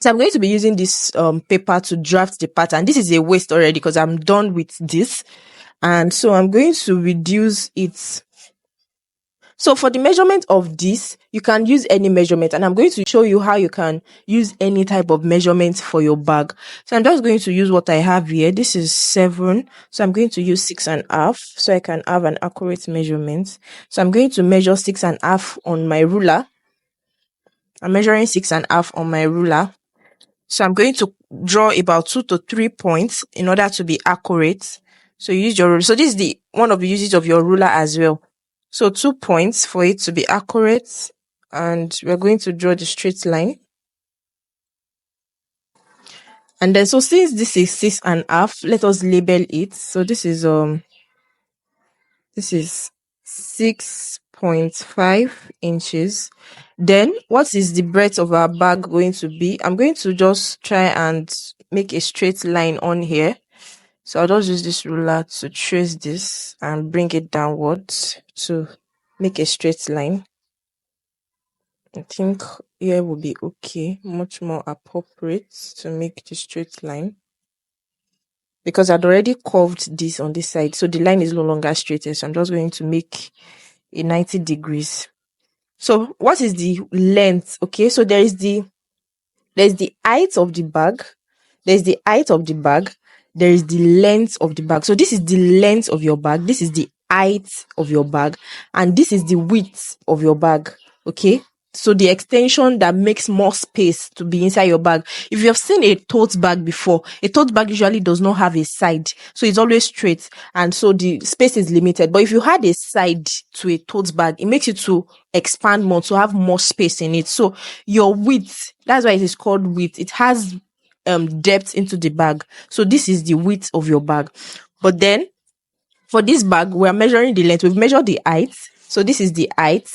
So I'm going to be using this paper to draft the pattern. This is a waste already because I'm done with this. And so I'm going to reduce it. So for the measurement of this, you can use any measurement, and I'm going to show you how you can use any type of measurement for your bag. So I'm just going to use what I have here. This is 7. So I'm going to use 6.5 so I can have an accurate measurement. So I'm going to measure 6.5 on my ruler. I'm measuring 6.5 on my ruler. So I'm going to draw about 2 to 3 points in order to be accurate. So you use your ruler. So this is the one of the uses of your ruler as well. So 2 points for it to be accurate, and we're going to draw the straight line. And then, so since this is 6.5, let us label it. So this is 6.5 inches. Then what is the breadth of our bag going to be? I'm going to just try and make a straight line on here. So I'll just use this ruler to trace this and bring it downwards to make a straight line. I think here will be okay, much more appropriate to make the straight line, because I'd already curved this on this side, so the line is no longer straight. So I'm just going to make a 90 degrees. So what is the length? Okay, so there's the height of the bag, there's the height of the bag, there is the length of the bag. So this is the length of your bag, this is the height of your bag, and this is the width of your bag. Okay, so the extension that makes more space to be inside your bag. If you have seen a tote bag before, a tote bag usually does not have a side, so it's always straight, and so the space is limited. But if you had a side to a tote bag, it makes it to expand more, to have more space in it. So your width, that's why it is called width. It has depth into the bag. So this is the width of your bag. But then for this bag, we are measuring the length. We've measured the height. So this is the height.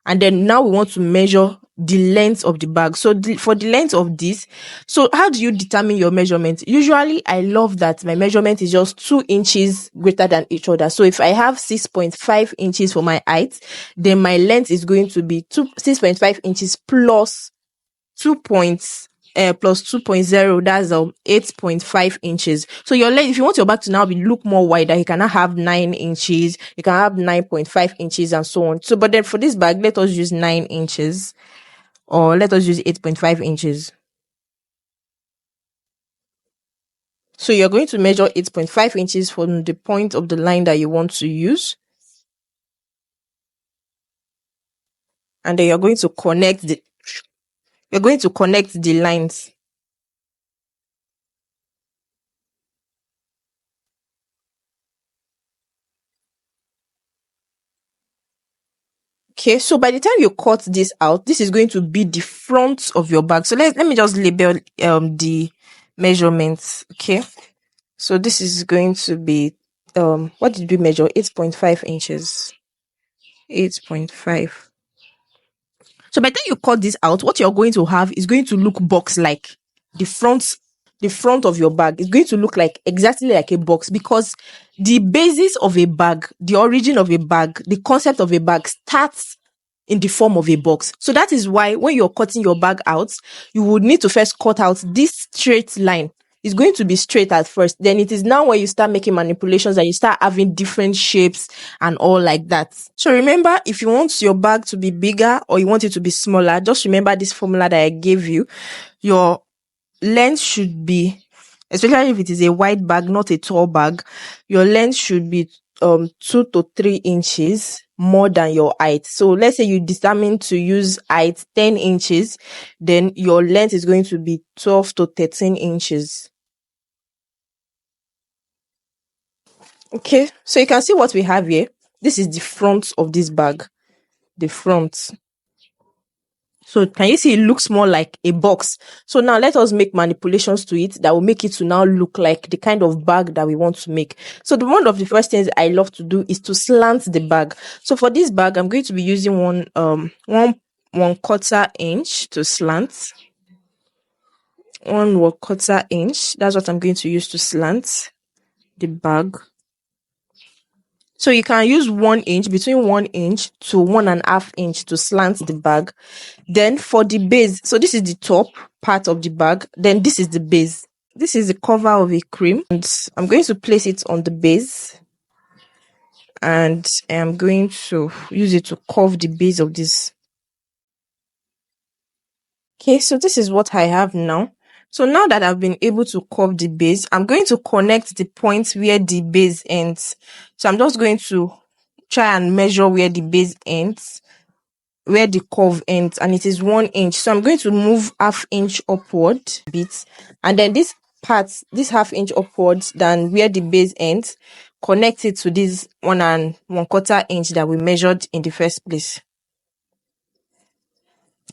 And then now we want to measure the length of the bag. So for the length of this, so how do you determine your measurement? Usually I love that my measurement is just 2 inches greater than each other. So if I have 6.5 inches for my height, then my length is going to be 6.5 inches plus 2 points plus 2.0, that's 8.5 inches. So your length, if you want your bag to now look more wider, you can now have 9 inches, you can have 9.5 inches, and so on. So but then for this bag, let us use 9 inches, or let us use 8.5 inches. So you're going to measure 8.5 inches from the point of the line that you want to use, and then you're going to connect the lines. Okay, so by the time you cut this out, this is going to be the front of your bag. So let me just label the measurements. Okay, so this is going to be what did we measure? 8.5 inches. 8.5. So by the time you cut this out, what you're going to have is going to look box like. The front of your bag is going to look like exactly like a box, because the basis of a bag, the origin of a bag, the concept of a bag starts in the form of a box. So that is why when you're cutting your bag out, you would need to first cut out this straight line. It's going to be straight at first. Then it is now when you start making manipulations that you start having different shapes and all like that. So remember, if you want your bag to be bigger or you want it to be smaller, just remember this formula that I gave you. Your length should be, especially if it is a wide bag, not a tall bag, your length should be 2 to 3 inches more than your height. So let's say you determine to use height 10 inches, then your length is going to be 12 to 13 inches. Okay, so you can see what we have here. This is the front of this bag, the front. So can you see it looks more like a box? So now let us make manipulations to it that will make it to now look like the kind of bag that we want to make. So one of the first things I love to do is to slant the bag. So for this bag, I'm going to be using one 1/4 inch to slant. 1/4 inch. That's what I'm going to use to slant the bag. So you can use 1 inch, between 1 inch to 1.5 inch to slant the bag. Then for the base, so this is the top part of the bag. Then this is the base. This is the cover of a cream, and I'm going to place it on the base, and I'm going to use it to curve the base of this. Okay, so this is what I have now. So now that I've been able to curve the base, I'm going to connect the point where the base ends. So I'm just going to try and measure where the base ends, where the curve ends, and it is 1 inch. So I'm going to move 1/2 inch upward a bit, and then this part, this 1/2 inch upwards than where the base ends, connect it to this 1 1/4 inch that we measured in the first place.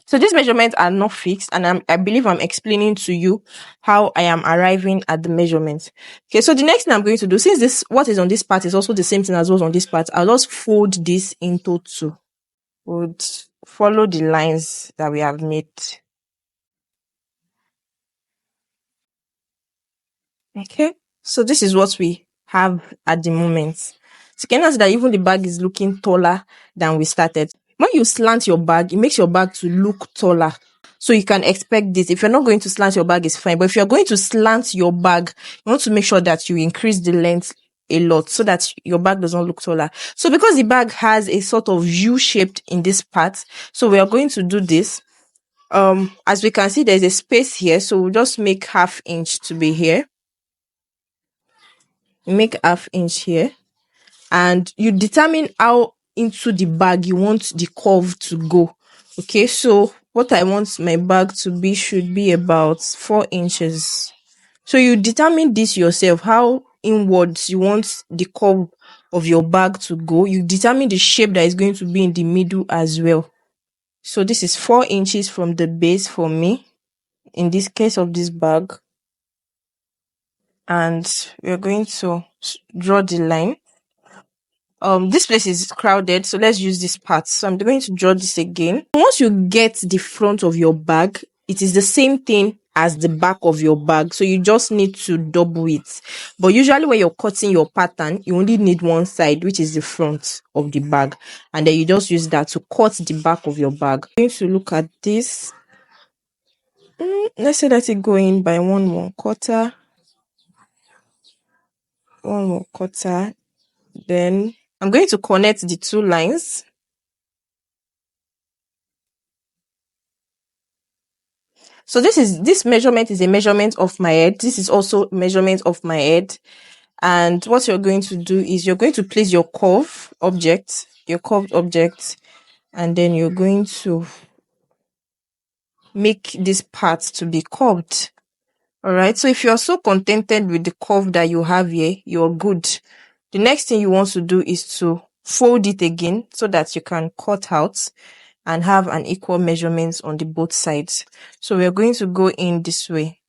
So these measurements are not fixed, and I believe I'm explaining to you how I am arriving at the measurements. Okay, so the next thing I'm going to do, since this what is on this part is also the same thing as what's on this part, I'll just fold this into two. Would follow the lines that we have made. Okay, so this is what we have at the moment. So you can see that even the bag is looking taller than we started. When you slant your bag, it makes your bag to look taller. So you can expect this. If you're not going to slant your bag, it's fine. But if you're going to slant your bag, you want to make sure that you increase the length a lot so that your bag does not look taller. So because the bag has a sort of U-shaped in this part, so we are going to do this. As we can see, there's a space here, so we'll just make 1/2 inch to be here. Make 1/2 inch here, and you determine how into the bag you want the curve to go. Okay, so what I want my bag to be should be about 4 inches. So you determine this yourself, how inwards you want the curve of your bag to go. You determine the shape that is going to be in the middle as well. So this is 4 inches from the base for me, in this case of this bag. And we're going to draw the line. This place is crowded, so let's use this part. So I'm going to draw this again. Once you get the front of your bag, it is the same thing as the back of your bag, so you just need to double it. But usually when you're cutting your pattern, you only need one side, which is the front of the bag, and then you just use that to cut the back of your bag. I'm going to look at this. Let's say let it go in by 1/4, 1/4. Then I'm going to connect the two lines. So this measurement is a measurement of my head. This is also measurement of my head. And what you're going to do is you're going to place your curved object, and then you're going to make this part to be curved. All right. So if you're so contented with the curve that you have here, you're good. The next thing you want to do is to fold it again so that you can cut out and have an equal measurements on the both sides. So we're going to go in this way.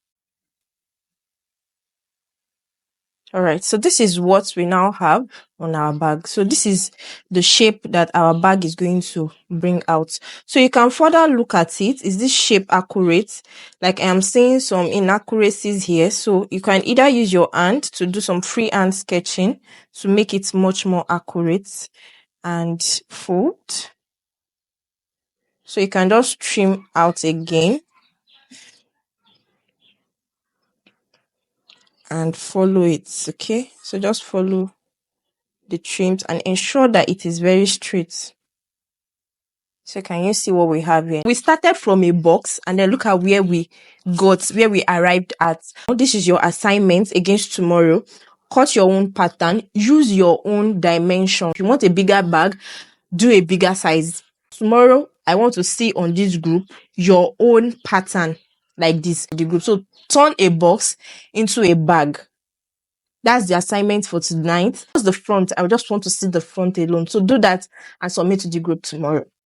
All right, so this is what we now have on our bag. So this is the shape that our bag is going to bring out. So you can further look at it. Is this shape accurate? Like I am seeing some inaccuracies here. So you can either use your hand to do some freehand sketching to make it much more accurate and fold. So you can just trim out again and follow it. Okay, so just follow the trims and ensure that it is very straight. So can you see what we have here? We started from a box and then look at where we arrived at. This is your assignment against tomorrow. Cut your own pattern, use your own dimension. If you want a bigger bag, do a bigger size. Tomorrow, I want to see on this group your own pattern like this. The group. So turn a box into a bag. That's the assignment for tonight. What's the front? I just want to see the front alone. So do that and submit to the group tomorrow.